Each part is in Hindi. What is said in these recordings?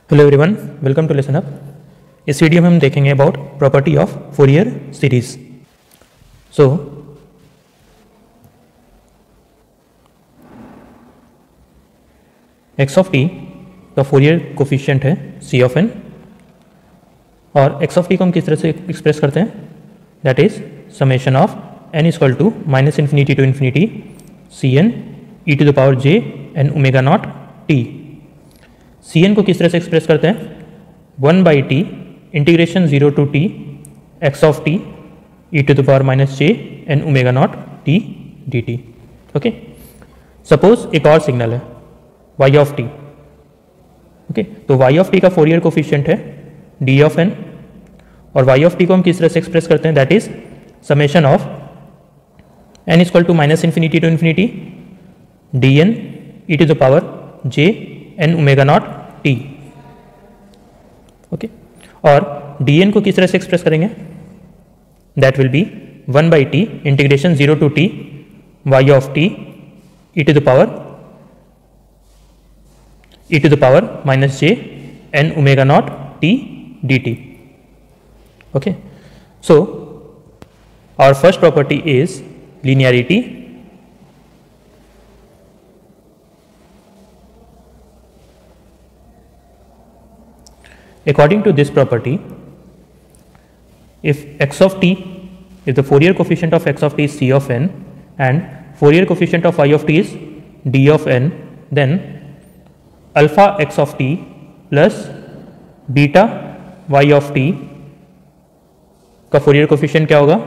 Hello everyone, welcome to lesson up. इस वीडियो में हम देखेंगे about property of Fourier series. So x of T का फोरियर कोफिशिएंट है सी ऑफ एन, और एक्स ऑफ टी को हम किस तरह से एक्सप्रेस करते हैं, that is summation of N equal to minus infinity to infinity C N E to the power J N omega not T. C N को किस तरह से एक्सप्रेस करते हैं, 1/t integration 0 to T x of T E to the power minus J N omega not T D T. Okay, suppose एक और सिग्नल है y ऑफ टी। ओके, तो y ऑफ टी का फोरियर कोफिशिएंट है d ऑफ n, और y ऑफ टी को हम किस तरह से एक्सप्रेस करते हैं, that is summation of n equal to minus infinity to infinity D N E to the power J N omega not T. Okay, और dn को किस तरह से एक्सप्रेस करेंगे, that will be 1/t integration 0 to T y of T E to the power minus J N omega not T D T. Okay, so our first property is linearity. According to this property, if x of t, if the Fourier coefficient of x of t is c of n and Fourier coefficient of y of t is d of n, then alpha x of t plus beta y of t का Fourier coefficient क्या होगा,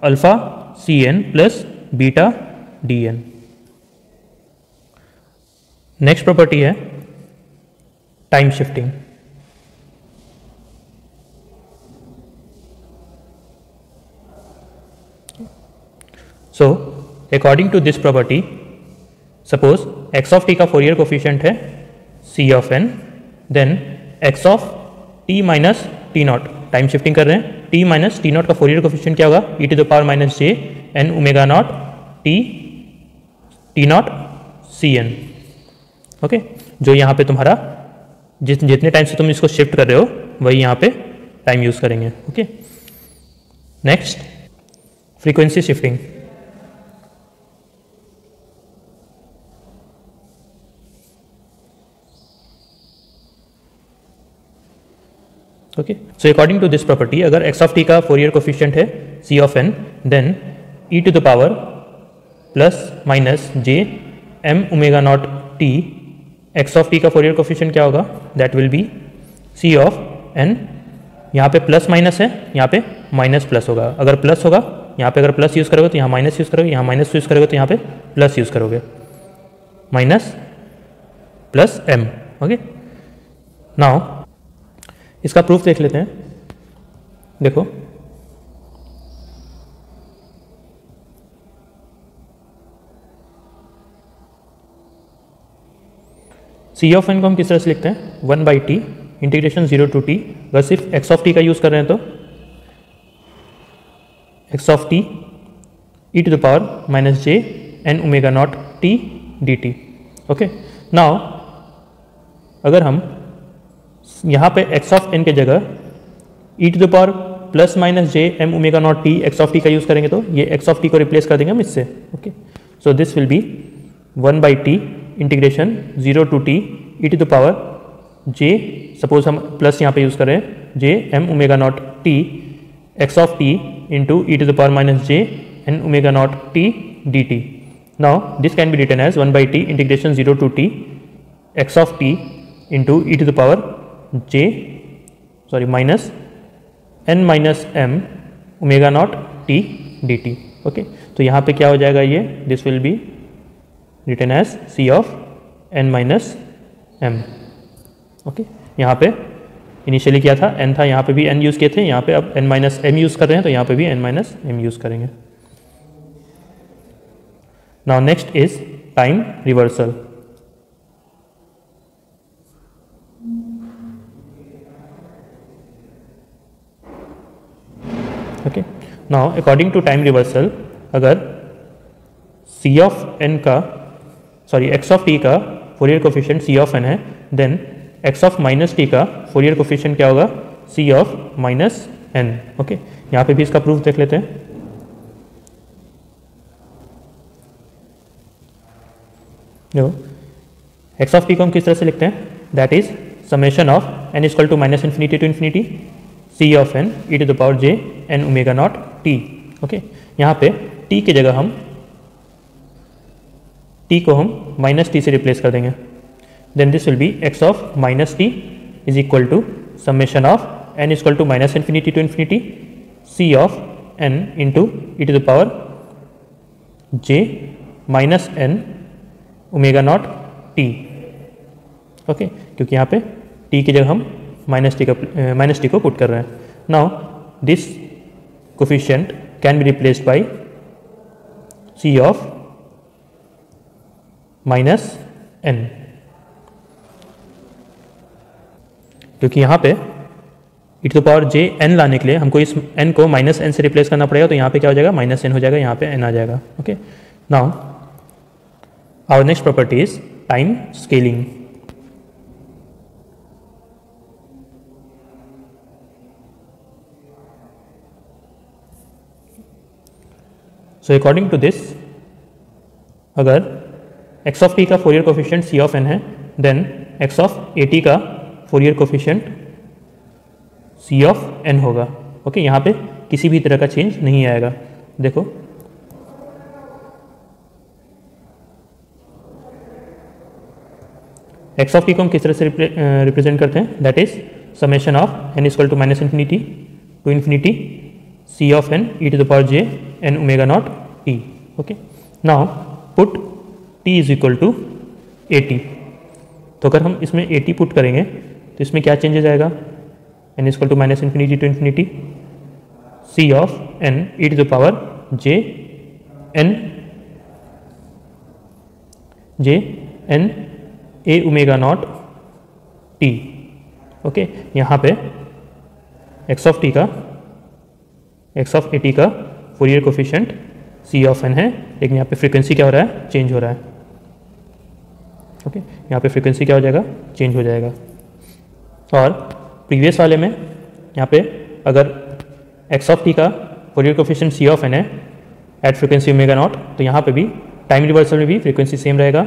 alpha c n plus beta d n. Next property है time shifting. So, according to this property, suppose x of t का फोरियर कोफिशिएंट है c of n, then x of t minus T naught, time shifting कर रहे हैं, t माइनस टी नॉट का फोरियर कोफिशिएंट क्या होगा, e to the power minus J N omega not T naught C N. Okay, जो यहाँ पे तुम्हारा जितने टाइम से तुम इसको शिफ्ट कर रहे हो वही यहाँ पे टाइम यूज करेंगे। Okay, next frequency shifting. Okay, so according to this property, अगर x ऑफ t का फोरियर कोफिशिएंट है c of n, then e to the power plus minus J M omega not T x of t का फोरियर कोफिशिएंट क्या होगा, that will be c of n। यहाँ पे प्लस माइनस है, यहाँ पे माइनस प्लस होगा। अगर प्लस होगा यहाँ पे, अगर प्लस यूज़ करोगे तो यहाँ माइनस यूज़ करोगे, यहाँ माइनस यूज़ करोगे तो यहाँ पे प्लस यूज़ करोगे, minus plus m। Okay, now इसका प्रूफ देख लेते हैं। देखो, सी ऑफ एन को हम किस तरह से लिखते हैं, 1/t इंटीग्रेशन 0 टू टी। अगर सिर्फ एक्स ऑफ टी का यूज कर रहे हैं तो X of T E to the power minus J N omega not T D T. Okay, now अगर हम यहाँ पे x ऑफ n के जगह e to the power plus minus J M omega not T x of T का यूज करेंगे तो ये x ऑफ टी को रिप्लेस कर देंगे हम इससे। Okay, so this will be 1/t integration 0 to t E to the power j, suppose हम प्लस यहाँ पे यूज कर रहे हैं, j M omega not T x of T into E to the power minus J N omega not T D T. Now this can be written as 1/t integration 0 to T x of T into E to the power minus N minus M omega not T D T. Okay, तो यहाँ पे क्या हो जाएगा, ये this will be written as C of N minus M. Okay, यहाँ पे इनिशियली क्या था, n था, यहाँ पे भी n यूज़ किए थे, यहाँ पे अब n माइनस एम यूज़ कर रहे हैं तो यहाँ पे भी n माइनस एम यूज़ करेंगे। Now next is time reversal. Okay, now according to time reversal, अगर c ऑफ n का, सॉरी x ऑफ t का Fourier coefficient c of n है, then X of minus T का फोरियर कोफिशिएंट क्या होगा, सी ऑफ माइनस एन। ओके, यहाँ पे भी इसका प्रूफ देख लेते हैं। देखो एक्स ऑफ टी को हम किस तरह से लिखते हैं, that is summation of N equal to minus infinity to infinity C of N E to the power J N omega not T. Okay, यहाँ पे टी की जगह हम टी को हम माइनस टी से रिप्लेस कर देंगे। Then this will be X of minus T is equal to summation of N equal to minus infinity to infinity C of N into E to the power J minus N omega not T. Okay, क्योंकि यहाँ पे टी की जगह हम माइनस टी को पुट कर रहे हैं। Now this coefficient can be replaced by c of minus n, क्योंकि यहाँ पे e to the power J n लाने के लिए हमको इस एन को माइनस एन से रिप्लेस करना पड़ेगा, तो यहाँ पे क्या हो जाएगा, माइनस एन हो जाएगा, यहाँ पे एन आ जाएगा। Okay, now our next property is time scaling. So according to this, अगर x of t का Fourier coefficient c of n है, then x of at का Fourier coefficient c of n होगा। ओके, यहाँ पे किसी भी तरह का चेंज नहीं आएगा। देखो एक्स ऑफ टी को हम किस तरह से रिप्रेजेंट करते हैं, that is summation of N equal to minus infinity to infinity C of N E to the power J N omega not T. Okay, now put T is equal to A T. तो अगर हम इसमें ए टी पुट करेंगे तो इसमें क्या चेंजेस आएगा, N equal to minus infinity to infinity C of N E to the power J N A omega not T. Okay, यहाँ पे एक्स ऑफ ए टी का Fourier coefficient C of N है, लेकिन यहाँ पे फ्रीक्वेंसी क्या हो रहा है, चेंज हो रहा है। ओके, यहाँ पे फ्रीक्वेंसी क्या हो जाएगा, चेंज हो जाएगा। और प्रीवियस वाले में यहाँ पे अगर एक्स ऑफ टी का Fourier coefficient C of N है एट फ्रीक्वेंसी ओमेगा नॉट, तो यहाँ पे भी टाइम रिवर्सल में भी फ्रीक्वेंसी सेम रहेगा,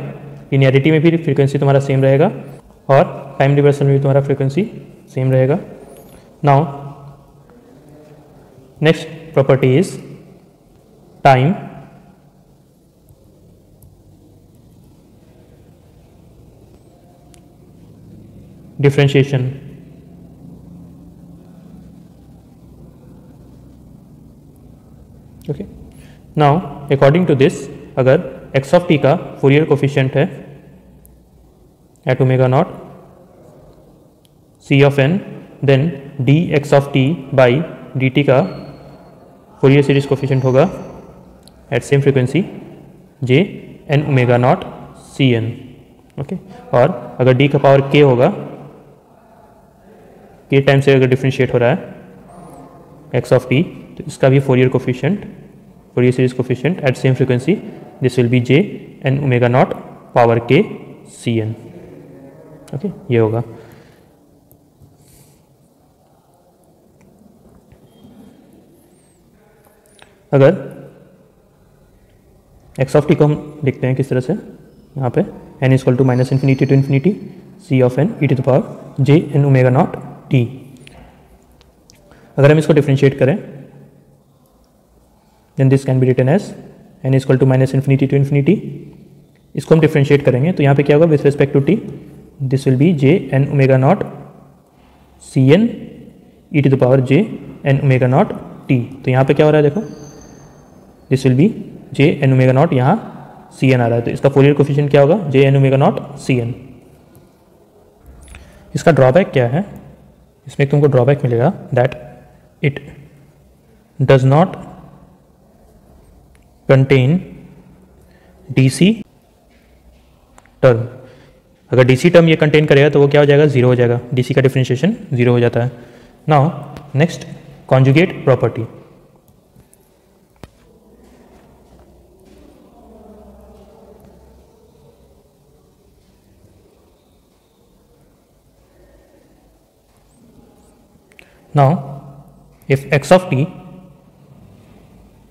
लिनियरिटी में भी फ्रीक्वेंसी तुम्हारा सेम रहेगा, और टाइम रिवर्सल में भी तुम्हारा फ्रीक्वेंसी सेम रहेगा। Now next property is time differentiation. Okay, now according to this, अगर एक्स ऑफ टी का फोरियर कोफिशिएंट है at omega naught C of N, then D X of T by D T का फोरियर सीरीज कोफिशिएंट होगा at same frequency J N omega naught C N. Okay, और अगर डी का पावर के होगा, के टाइम से अगर डिफ्रेंशिएट हो रहा है एक्स ऑफ टी, तो इसका भी Fourier coefficient, Fourier series coefficient at same frequency, this will be J N omega naught power के सी एन। ओके, ये होगा। अगर एक्स ऑफ टी को हम लिखते हैं किस तरह से, यहाँ पे N equal to minus infinity to infinity C of N E to the power J N omega not T. अगर हम इसको डिफ्रेंशिएट करें, then this can be written as N equal to minus infinity to infinity. इसको हम डिफ्रेंशिएट करेंगे तो यहाँ पे क्या होगा, with respect to T, this will be J N omega naught C N E to the power J N omega not T. तो यहाँ पे क्या हो रहा है, देखो this will be J N omega naught, यहाँ सी एन आ रहा है, तो इसका फोरियर कोफिशिएंट क्या होगा, J N omega naught C N. इसका ड्रॉबैक क्या है, इसमें तुमको ड्रॉबैक मिलेगा that it does not contain DC term. अगर डीसी टर्म ये कंटेन करेगा तो वो क्या हो जाएगा, जीरो हो जाएगा, डीसी का डिफरेंशिएशन जीरो हो जाता है। Now next conjugate property. Now if x of T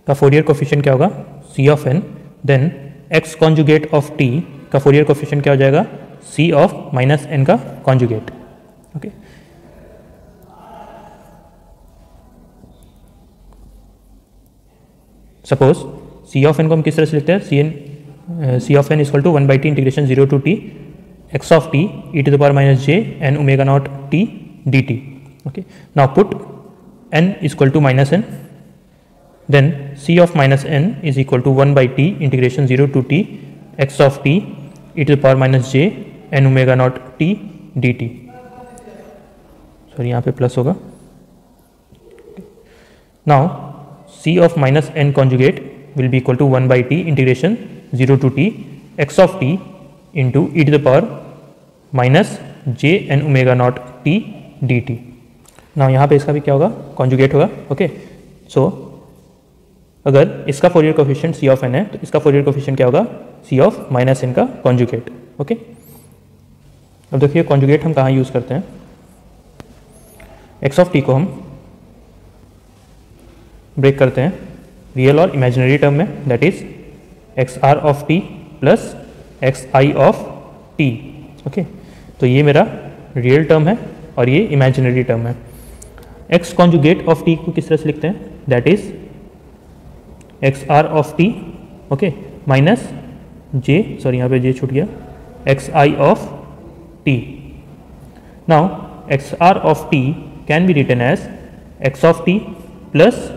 का फोरियर कोफिशिएंट क्या होगा, सी of N, then x conjugate of T का फोरियर कोफिशिएंट क्या हो जाएगा, सी ऑफ माइनस एन का conjugate. Okay, suppose c of n को हम किस तरह से लिखते हैं, c of N equal to 1/t integration 0 to t x of t e to the power minus j n omega naught t dt. Okay, now put n is equal to minus n, then c of minus n is equal to 1/t integration 0 to t x of t e to the power minus j n omega naught t dt. Sorry यहाँ पे प्लस होगा. Now c of minus n conjugate will be equal to 1/t integration 0 to t x of t into e to the power minus j n omega naught t dt. Now यहाँ पे इसका भी क्या होगा, कॉन्जुगेट होगा. ओके, सो अगर इसका Fourier coefficient c of n है तो इसका फोरियर कोफिशिएंट क्या होगा, c ऑफ माइनस n का कॉन्जुगेट. ओके, अब देखिए कॉन्जुगेट हम कहाँ यूज़ करते हैं. x ऑफ t को हम ब्रेक करते हैं रियल और इमेजिनरी टर्म में, that is X R of T plus X I of T. Okay, तो ये मेरा रियल टर्म है और ये इमेजिनरी टर्म है. एक्स कॉन्जुगेट ऑफ टी को किस तरह से लिखते हैं, that is X R of T, okay, minus J, sorry यहाँ पे जे छूट गया, X I of T. Now X R of T can be written as x of T plus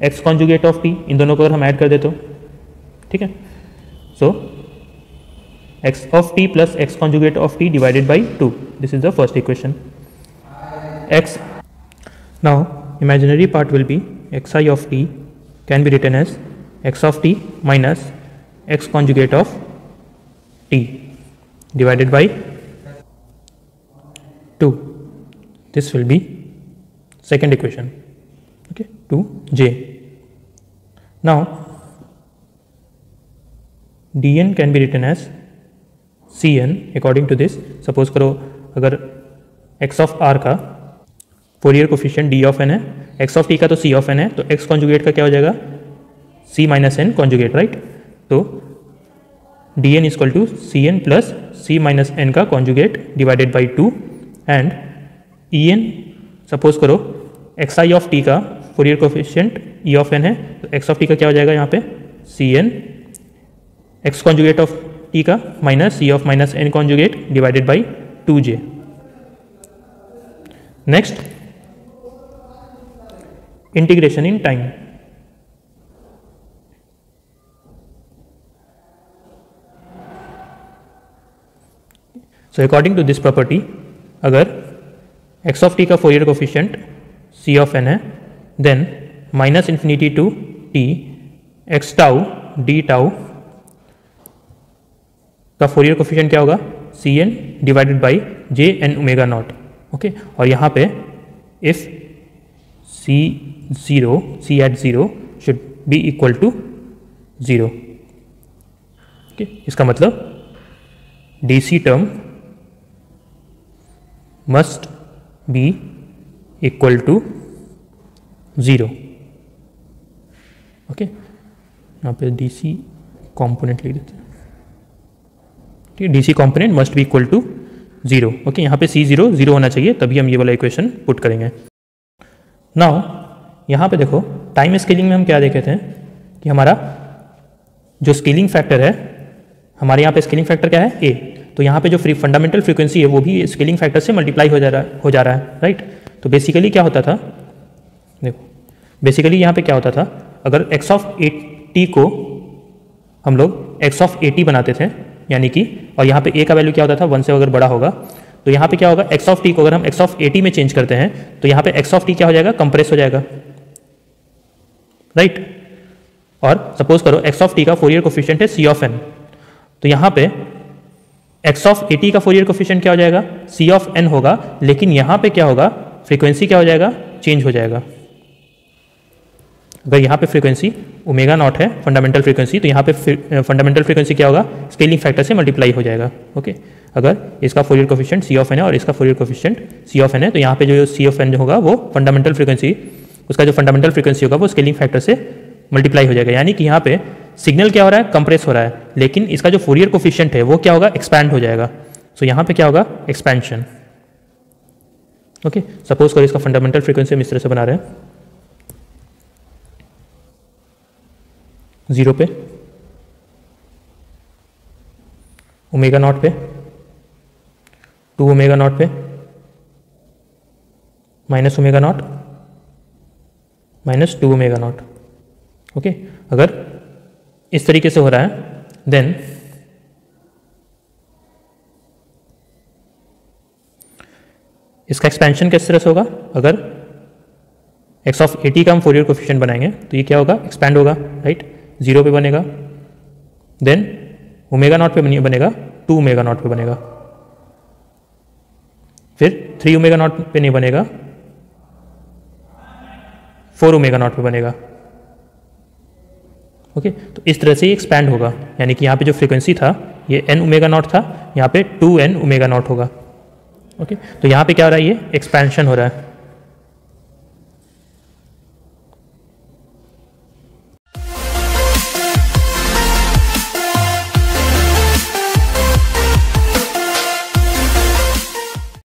x conjugate of t. इन दोनों को अगर हम ऐड कर दे तो ठीक है. So x of T plus x conjugate of t divided by 2, this is the first equation. X, now imaginary part will be x I of T can be written as x of t minus x conjugate of t divided by 2. This will be second equation. Okay, 2j. Now dn can be written as cn according to this. Suppose करो अगर x of r का Fourier coefficient d of n है, x of t का तो c ऑफ n है, तो x कॉन्जुगेट का क्या हो जाएगा, c minus n conjugate, right. तो dn is equal to c n plus c minus n का conjugate divided by 2 and en, सपोज करो एक्स आई ऑफ टी का Fourier coefficient e of N है, तो एक्स ऑफ टी का क्या हो जाएगा यहाँ पे, c n x conjugate of T का minus c of minus n conjugate divided by 2j. Next integration in time. So according to this property, अगर एक्स ऑफ टी का Fourier coefficient C of N है, then minus infinity to T x tau d tau का फोरियर कोफिशिएंट क्या होगा, c n divided by j N omega not. Okay, और यहाँ पे if c at zero should be equal to 0. Okay, इसका मतलब D C term must be equal to 0. Okay, यहाँ पे डी सी कॉम्पोनेंट लिख देते हैं. ठीक है, D C component must be equal to 0. Okay, यहाँ पे सी 0 होना चाहिए, तभी हम ये वाला इक्वेशन पुट करेंगे. नाउ यहाँ पे देखो टाइम स्केलिंग में हम क्या देखे थे कि हमारा जो स्केलिंग फैक्टर है, हमारे यहाँ पे स्केलिंग फैक्टर क्या है, ए. तो यहाँ पे जो फंडामेंटल फ्रीक्वेंसी है वो भी स्केलिंग फैक्टर से मल्टीप्लाई हो जा रहा है, राइट. तो बेसिकली क्या होता था, देखो बेसिकली यहाँ पे क्या होता था, अगर x ऑफ ए टी को हम लोग x ऑफ ए टी बनाते थे, यानी कि, और यहाँ पे a का वैल्यू क्या होता था, 1 से अगर बड़ा होगा, तो यहाँ पे क्या होगा, x ऑफ टी को अगर हम x ऑफ ए टी में चेंज करते हैं तो यहाँ पे x ऑफ टी क्या हो जाएगा, कंप्रेस हो जाएगा, राइट. और सपोज करो x ऑफ टी का फोरियर कोफिशिएंट है c ऑफ n, तो यहाँ पे x ऑफ ए टी का फोरियर कोफिशिएंट क्या हो जाएगा, c ऑफ n होगा, लेकिन यहाँ पे क्या होगा, फ्रीक्वेंसी क्या हो जाएगा, चेंज हो जाएगा. अगर यहाँ पे फ्रीक्वेंसी ओमेगा नॉट है फंडामेंटल फ्रीक्वेंसी, तो यहाँ पे फंडामेंटल फ्रीक्वेंसी क्या होगा, स्केलिंग फैक्टर से मल्टीप्लाई हो जाएगा. ओके, अगर इसका Fourier coefficient C of N है और इसका Fourier coefficient C of N है, तो यहाँ पे जो सी ऑफ एन होगा वो फंडामेंटल फ्रीक्वेंसी, उसका जो फंडामेंटल फ्रीक्वेंसी होगा वो स्केलिंग फैक्टर से मल्टीप्लाई हो जाएगा। यानी कि यहाँ पे सिग्नल क्या हो रहा है, कंप्रेस हो रहा है, लेकिन इसका जो फोरियर कोफिशिएंट है वो क्या होगा, एक्सपैंड हो जाएगा। सो यहाँ पे क्या होगा, एक्सपेंशन। ओके, सपोज करो इसका फंडामेंटल फ्रीक्वेंसी हम इस तरह से बना रहे हैं, 0 पे, ओमेगा नॉट पे, 2 ओमेगा नॉट पे, minus omega naught, minus 2 omega not. Okay, अगर इस तरीके से हो रहा है देन इसका एक्सपेंशन किस तरह से होगा, अगर x ऑफ ए टी का हम फोरियर कोफिशिएंट बनाएंगे तो ये क्या होगा, एक्सपैंड होगा, राइट, 0 पे बनेगा, देन ओमेगा नॉट पे बनेगा, 2 ओमेगा नॉट पे बनेगा, फिर 3 ओमेगा नॉट पे नहीं बनेगा, 4 ओमेगा नॉट पे बनेगा। ओके, तो इस तरह से ये एक्सपैंड होगा, यानी कि यहाँ पे जो फ्रीक्वेंसी था ये n ओमेगा नॉट था, यहाँ पे 2n ओमेगा नॉट होगा। ओके, तो यहाँ पे क्या हो रहा है, ये एक्सपेंशन हो रहा है।